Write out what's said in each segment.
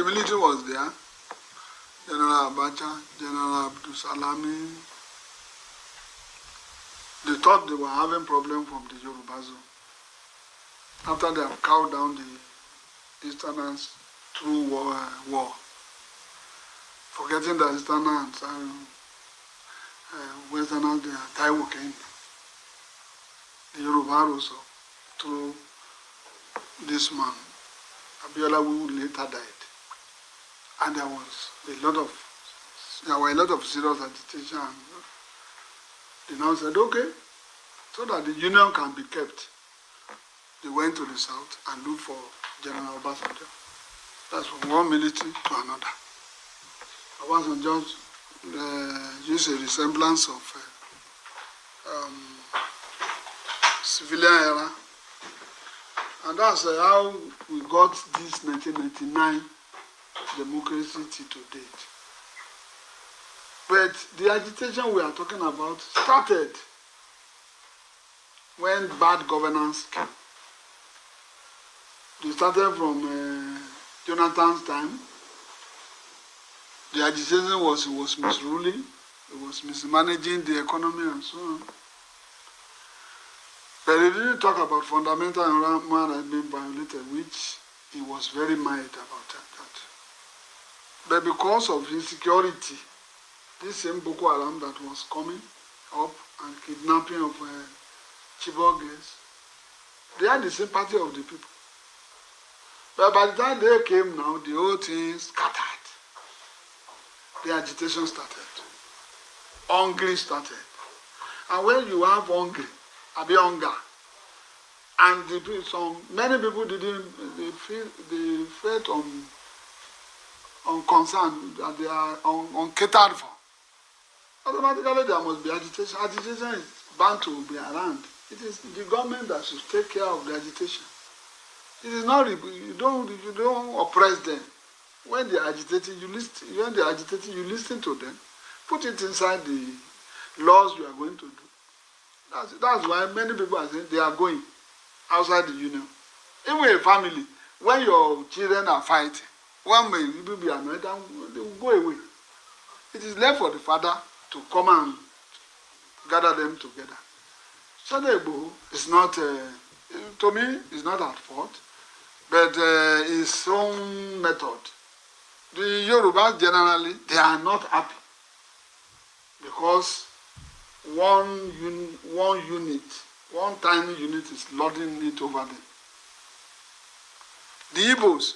military was there. General Abacha, General Abdul Salami. They thought they were having problem from the Yoruba zone. After they have cowed down the Easterners through war, forgetting that Easterners and Westerners, they are Taiwo came. The Yoruba also through this man, Abiola, who later died. And there were a lot of serious agitation. They now said, okay, so that the union can be kept. They went to the south and looked for General Obasanjo. That's from one military to another. Obasanjo used a resemblance of civilian era. And that's how we got this 1999 democracy to date. But the agitation we are talking about started when bad governance came. They started from Jonathan's time. The agitation was misruling, it was mismanaging the economy and so on. But he didn't talk about fundamental human rights being violated, which he was very mad about that. But because of insecurity, this same Boko Haram that was coming up and kidnapping of Chibok girls, they had the sympathy of the people. But by the time they came now, the whole thing scattered. The agitation started. Hungry started. And when you have hungry, hunger, and many people they felt on concern that they are uncatered for. Automatically there must be agitation. Agitation is bound to be around. It is the government that should take care of the agitation. It is not you don't oppress them. When they are agitating, you listen. When they are agitating, you listen to them. Put it inside the laws you are going to do. That's why many people are saying they are going outside the union. Even a family, when your children are fighting, one may be annoyed and they will go away. It is left for the father to come and gather them together. Sunday Igboho is not, to me, is not at fault, but his own method. The Yorubas generally, they are not happy because one tiny unit is lording it over them. The Igbos,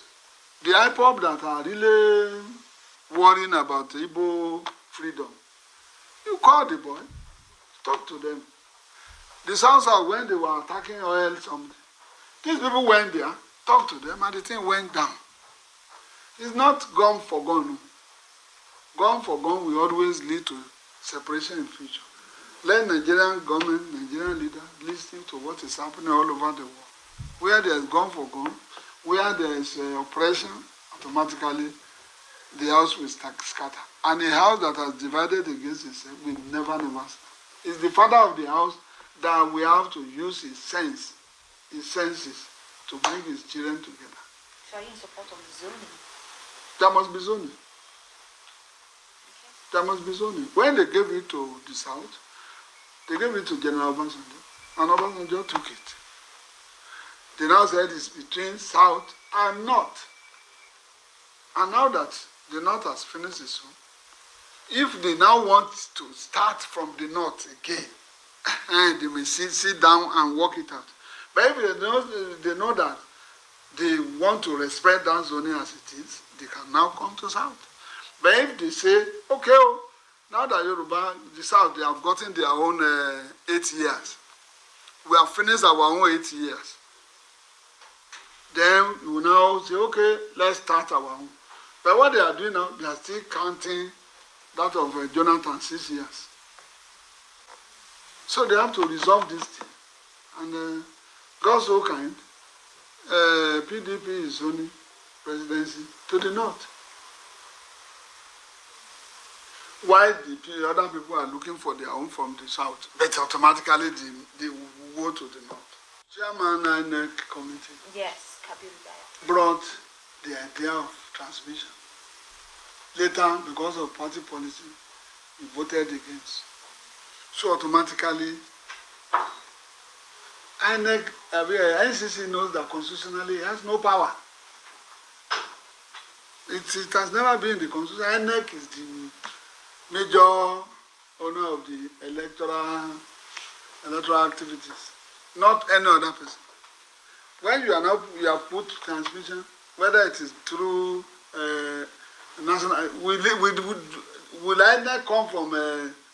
the IPOB that are really worrying about Igbo freedom, you call the boy, talk to them. The South, when they were attacking oil, something, these people went there, talked to them, and the thing went down. It's not gun for gun. Gun for gun will always lead to separation in future. Let Nigerian government, Nigerian leaders listen to what is happening all over the world. Where there is gun for gun, where there is oppression, automatically the house will scatter. And a house that has divided against itself will never stand. It's the father of the house that we have to use his senses to bring his children together. So are you in support of the zoning? There must be zoning. Okay. There must be zoning. When they gave it to the South, they gave it to General Obasanjo, and Obasanjo took it. They now said it's between South and North. And now that the North has finished its own, if they now want to start from the North again, they may sit down and work it out. But if they know that they want to respect that zoning as it is, they can now come to South. But if they say, okay, now that Yoruba, the South, they have gotten their own 8 years, we have finished our own 8 years, then we will now say, okay, let's start our own. But what they are doing now, they are still counting that of Jonathan 6 years. So they have to resolve this thing. And God's so kind, PDP is zoning presidency to the North. While the other people are looking for their own from the South, but automatically they will go to the North. Chairman INEC committee yes, Kabiru Daya. brought the idea of transmission. Later, because of party policy, he voted against. So automatically, NCC knows that constitutionally it has no power. It has never been the constitution. INEC is the major owner of the electoral activities, not any other person. When you have put transmission, whether it is through national, will INEC come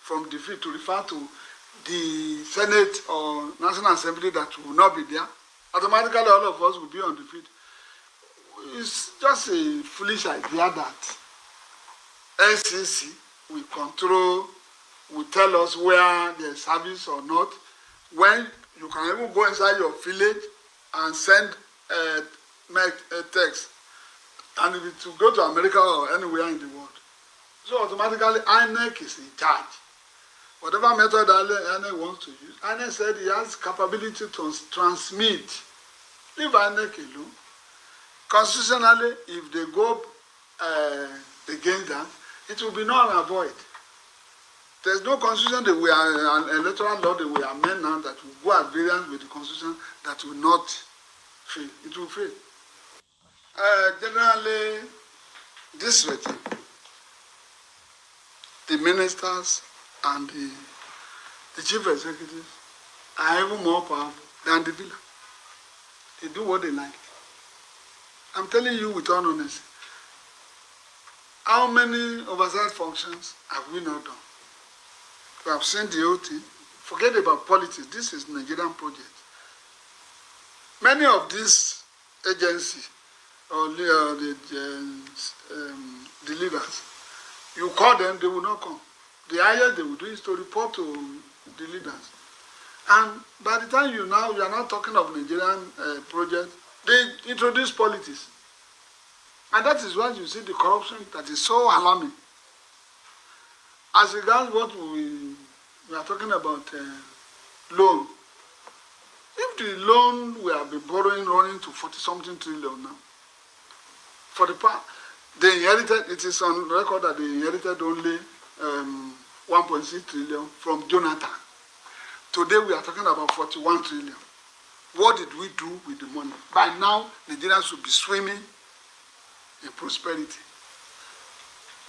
from defeat to refer to the Senate or National Assembly that will not be there? Automatically, all of us will be on defeat. It's just a foolish idea that NCC will control, will tell us where there's service or not, when you can even go inside your village and send a text, and if it will go to America or anywhere in the world. So automatically, INEC is in charge. Whatever method INEC wants to use, INEC said he has capability to transmit. Leave INEC alone. Constitutionally, if they go against that, it will be null and void. There's no constitution that we are an electoral law that we amend now that will go at variance with the constitution that will not fail. It will fail. Generally, this regime, the ministers and the chief executives are even more powerful than the villain. They do what they like. I'm telling you with all honesty, how many oversight functions have we not done? We have seen the whole thing. Forget about politics. This is Nigerian project. Many of these agencies or the leaders, you call them, they will not come. The highest they will do is to report to the leaders. And by the time you are not talking of Nigerian project, they introduce politics. And that is why you see the corruption that is so alarming. As regards what we are talking about, loan. If the loan we have been borrowing running to 40-something trillion now, for the part, they inherited, it is on record that they inherited only 1.6 trillion from Jonathan. Today we are talking about 41 trillion. What did we do with the money? By now, Nigerians should be swimming in prosperity.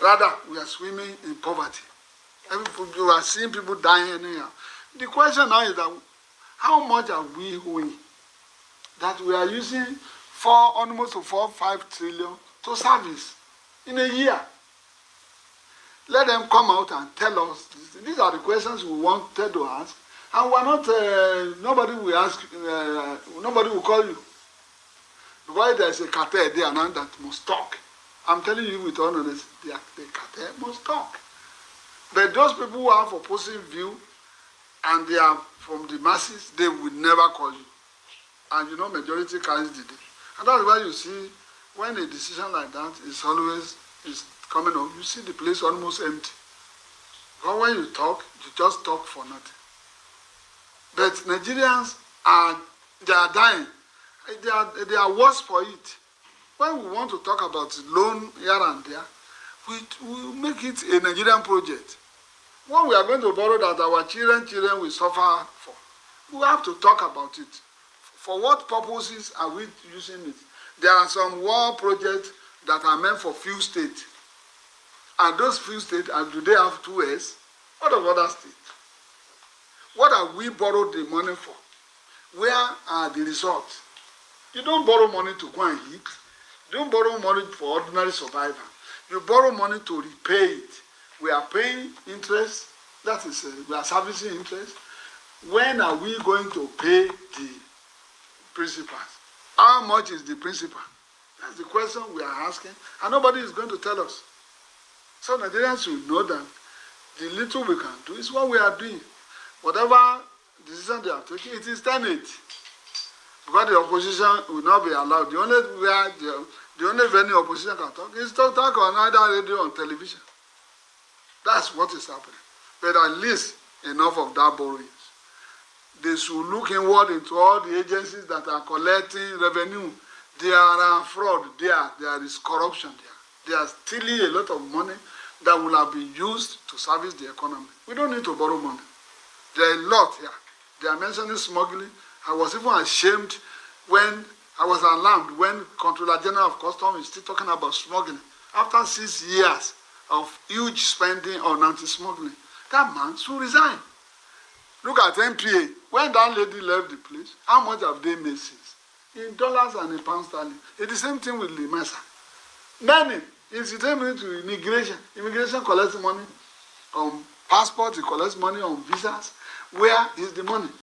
Rather, we are swimming in poverty. You are seeing people dying anyhow. The question now is that how much are we owing that we are using almost 4-5 trillion to service in a year? Let them come out and tell us. These are the questions we wanted to ask. And we're not, nobody will ask, nobody will call you. Because there's a cartel there now that must talk. I'm telling you with all honesty, the cartel must talk. But those people who have opposing view and they are from the masses, they will never call you. And you know, majority carries the day. And that's why you see, when a decision like that is always coming up, you see the place almost empty. Because when you talk, you just talk for nothing. But Nigerians they are dying. They are worse for it. When we want to talk about loan here and there, we make it a Nigerian project. What we are going to borrow that our children will suffer for, we have to talk about it. For what purposes are we using it? There are some war projects that are meant for few states. And those few states, do they have 2S? What of other states? What have we borrowed the money for? Where are the results? You don't borrow money to go and eat. You don't borrow money for ordinary survival. You borrow money to repay it. We are paying interest. That is, we are servicing interest. When are we going to pay the principals? How much is the principal? That's the question we are asking. And nobody is going to tell us. So Nigerians should know that the little we can do is what we are doing. Whatever decision they are taking, it is Senate. Because the opposition will not be allowed. The only venue opposition can talk is to talk on either radio or television. That's what is happening. But at least enough of that borrowings. They should look inward into all the agencies that are collecting revenue. There are fraud there. There is corruption there. They are stealing a lot of money that will have been used to service the economy. We don't need to borrow money. There are a lot here. They are mentioning smuggling. I was even ashamed when I was alarmed when Controller General of Customs is still talking about smuggling. After 6 years of huge spending on anti-smuggling, that man should resign. Look at NPA. When that lady left the place, how much have they made since? In dollars and in pounds sterling. It's the same thing with Limesa. Many. It's the same thing to immigration. Immigration collects money on passports, it collects money on visas. Where is the money?